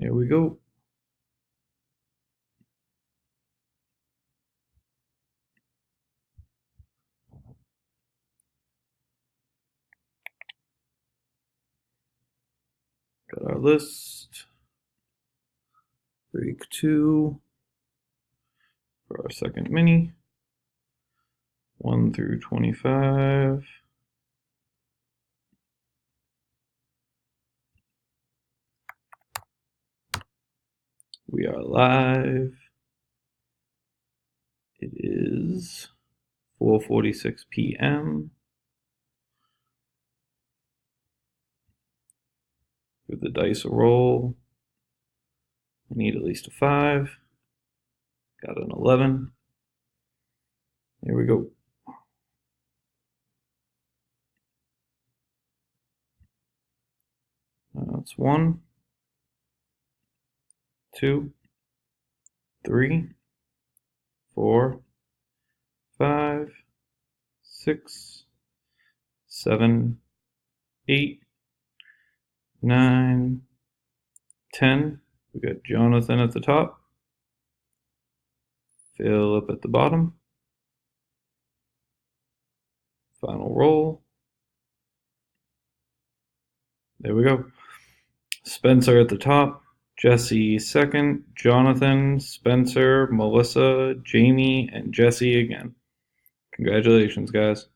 There we go. Got our list. Break 2 for our second mini. 1 through 25. We are live. It is 4:46 p.m. Give the dice a roll. I need at least a 5. Got an 11. Here we go. That's 1, 2, 3, 4, 5, 6, 7, 8, 9, 10. We got Jonathan at the top. Philip at the bottom. Final roll. There we go. Spencer at the top. Jesse second. Jonathan, Spencer, Melissa, Jamie, and Jesse again. Congratulations, guys.